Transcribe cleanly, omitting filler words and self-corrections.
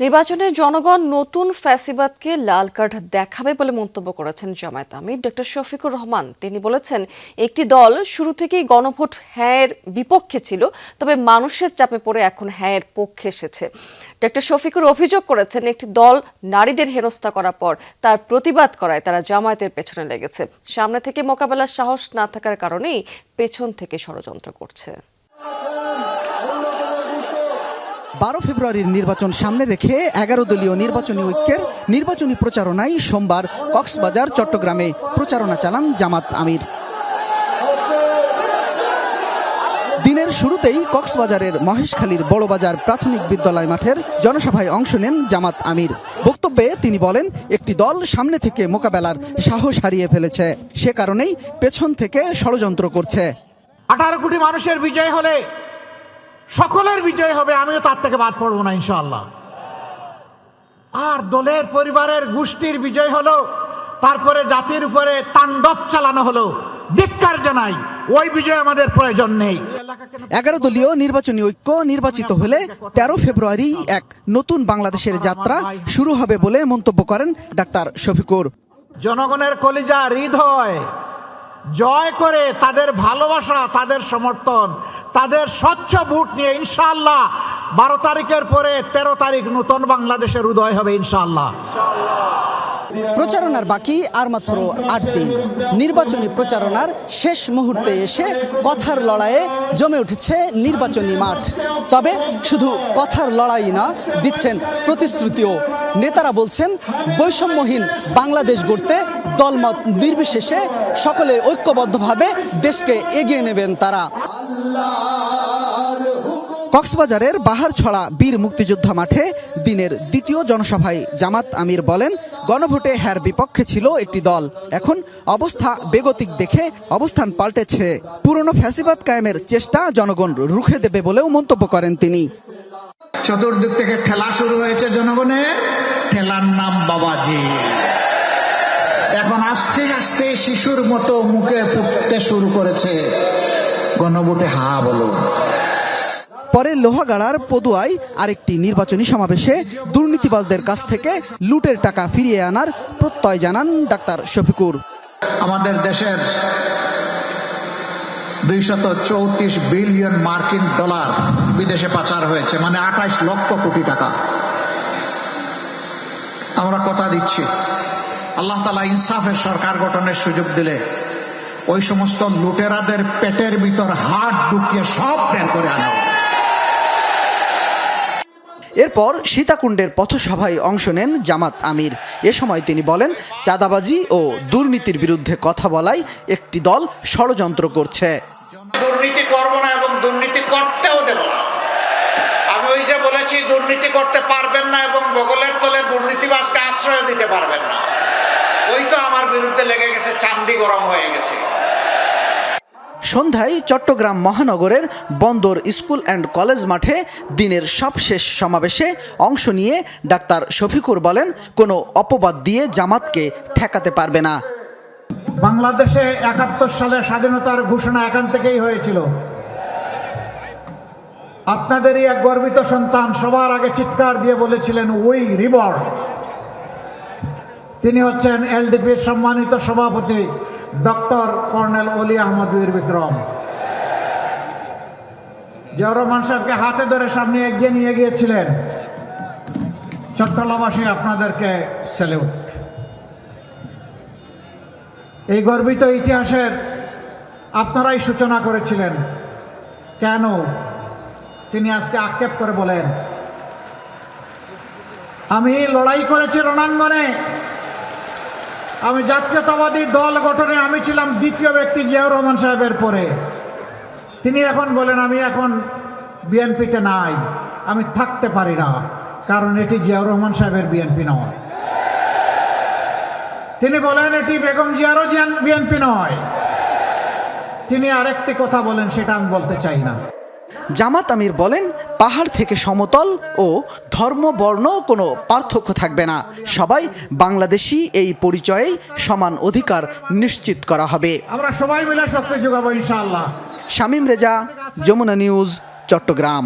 নির্বাচনে জনগণ নতুন ফ্যাসিবাদকে লাল কার্ড দেখাবে বলে মন্তব্য করেছেন জামায়াত আমির ডক্টর শফিকুর রহমান। তিনি বলেছেন, একটি দল শুরু থেকেই গণভোট হ্যাঁয়ের বিপক্ষে ছিল, তবে মানুষের চাপে পড়ে এখন হ্যাঁয়ের পক্ষে এসেছে। ডক্টর শফিকুর অভিযোগ করেছেন, একটি দল নারীদের হেনস্থা করার পর তার প্রতিবাদ করায় তারা জামায়াতের পেছনে লেগেছে। সামনে থেকে মোকাবেলার সাহস না থাকার কারণেই পেছন থেকে ষড়যন্ত্র করছে। 12 ফেব্রুয়ারির নির্বাচন সামনে রেখে 11 দলীয় নির্বাচনী ঐক্যের নির্বাচনী প্রচারণায় সোমবার কক্সবাজার, চট্টগ্রামে প্রচারণা চালান জামাত আমির। দিনের শুরুতেই কক্সবাজারের মহেশখালীর বড়বাজার প্রাথমিক বিদ্যালয় মাঠের জনসভায় অংশ নেন জামাত আমির। বক্তব্যে তিনি বলেন, একটি দল সামনে থেকে মোকাবেলার সাহস হারিয়ে ফেলেছে, সে কারণেই পেছন থেকে ষড়যন্ত্র করছে। 18 কোটি মানুষের বিজয় হলে সকলের বিজয় হবে, আমিও তার থেকে বাদ পড়বো না ইনশাআল্লাহ। আর দলের, পরিবারের, গোষ্ঠীর বিজয় হলো, তারপরে জাতির উপরে তাণ্ডব চালানো হলো, ধিক্কার জানাই, ওই বিজয় আমাদের প্রয়োজন নেই। 11 দলীয় নির্বাচনী ঐক্য নির্বাচিত হলে 13 ফেব্রুয়ারি এক নতুন বাংলাদেশের যাত্রা শুরু হবে বলে মন্তব্য করেন ডাক্তার শফিকুর। জনগণের কলিজা, হৃদয় জয় করে তাদের ভালোবাসা, তাদের সমর্থন, তাদের স্বচ্ছ ভোট নিয়ে ইনশাআল্লাহ 12 তারিখের পরে 13 তারিখ নতুন বাংলাদেশের উদয় হবে ইনশাআল্লাহ। প্রচারণার বাকি আর মাত্র 8 দিন। নির্বাচনী প্রচারণার শেষ মুহূর্তে এসে কথার লড়াইয়ে জমে উঠেছে নির্বাচনী মাঠ। তবে শুধু কথার লড়াই না, দিচ্ছেন প্রতিশ্রুতিও। নেতারা বলছেন, বৈষম্যহীন বাংলাদেশ গড়তে দলমত নির্বিশেষে সকলে ঐক্যবদ্ধভাবে দেশকে এগিয়ে নেবেন তারা। কক্সবাজারের বাহারছড়া বীর মুক্তিযোদ্ধা মাঠে দিনের দ্বিতীয় জনসভায় জামাত আমির বলেন, গণভোটে হ্যার বিপক্ষে ছিল একটি দল, এখন অবস্থা বেগতিক দেখে অবস্থান পাল্টেছে। পুরনো ফ্যাসিবাদ কায়েমের চেষ্টা জনগণ রুখে দেবে বলেও মন্তব্য করেন তিনি। চতুর্দিক থেকে ঠেলা শুরু হয়েছে জনগণের, ঠেলার নাম বাবাজি। এখন আস্তে আস্তে শিশুর মতো মুখে ফুটতে শুরু করেছে, গণভোটে হা বলো। পরে লোহাগাড়ার পদুয়ায় আরেকটি নির্বাচনী সমাবেশে দুর্নীতিবাজদের কাছ থেকে লুটের টাকা ফিরিয়ে আনার প্রত্যয় জানান ডাক্তার শফিকুর। আমাদের দেশের 234 বিলিয়ন মার্কিন ডলার বিদেশে পাচার হয়েছে, মানে 28 লক্ষ কোটি টাকা। আমরা কথা দিচ্ছি, আল্লাহ তাআলা ইনসাফের সরকার গঠনের সুযোগ দিলে ওই সমস্ত লুটেরাদের পেটের ভিতর হাত ঢুকিয়ে সব বের করে আনা। এরপর সীতাকুণ্ডের পথসভায় অংশ নেন জামাত আমির। এ সময় তিনি বলেন, চাঁদাবাজি ও দুর্নীতির বিরুদ্ধে কথা বলায় একটি দল ষড়যন্ত্র করছে। দুর্নীতি করবো না এবং দুর্নীতি করতেও দেব না। আমি ওই যে বলেছি, দুর্নীতি করতে পারবেন না এবং বগলের তলে দুর্নীতিবাজকে আশ্রয় দিতে পারবেন না। ওই তো আমার বিরুদ্ধে লেগে গেছে, চান্দি গরম হয়ে গেছে। সন্ধ্যায় চট্টগ্রাম মহানগরের বন্দর স্কুল অ্যান্ড কলেজ মাঠে দিনের সবশেষ সমাবেশে অংশ নিয়ে ডাক্তার শফিকুর বলেন, কোনো অপবাদ দিয়ে জামাতকে ঠেকাতে পারবে না। বাংলাদেশে 71 সালে স্বাধীনতার ঘোষণা এখান থেকেই হয়েছিল। আপনাদেরই এক গর্বিত সন্তান সবার আগে চিৎকার দিয়ে বলেছিলেন, উই রিবর্ন। তিনি হচ্ছেন এলডিপির সম্মানিত সভাপতি ডক্টর কর্নেল অলি আহমদ বীর বিক্রম। জিয়াউর রহমান সাহেবকে হাতে ধরে সামনে এগিয়ে নিয়ে গিয়েছিলেন। চট্টগ্রামবাসী আপনাদেরকে স্যালুট। এই গর্বিত ইতিহাসের আপনারাই সূচনা করেছিলেন। কেন? তিনি আজকে আক্ষেপ করে বলেন, আমি লড়াই করেছি রণাঙ্গনে, আমি জাতীয়তাবাদী দল গঠনে আমি ছিলাম দ্বিতীয় ব্যক্তি জিয়াউর রহমান সাহেবের পরে। তিনি এখন বলেন, আমি এখন বিএনপিতে নাই, আমি থাকতে পারি না, কারণ এটি জিয়াউর রহমান সাহেবের বিএনপি নয়। তিনি বলেন, এটি বেগম জিয়ারও বিএনপি নয়। তিনি আরেকটি কথা বলেন, সেটা আমি বলতে চাই না। জামাত আমির বলেন, পাহাড় থেকে সমতল ও ধর্ম বর্ণ কোনো পার্থক্য থাকবে না, সবাই বাংলাদেশি, এই পরিচয়েই সমান অধিকার নিশ্চিত করা হবে। আমরা সবাই মিলে শক্তি যোগাবো ইনশাআল্লাহ। শামীম রেজা, যমুনা নিউজ, চট্টগ্রাম।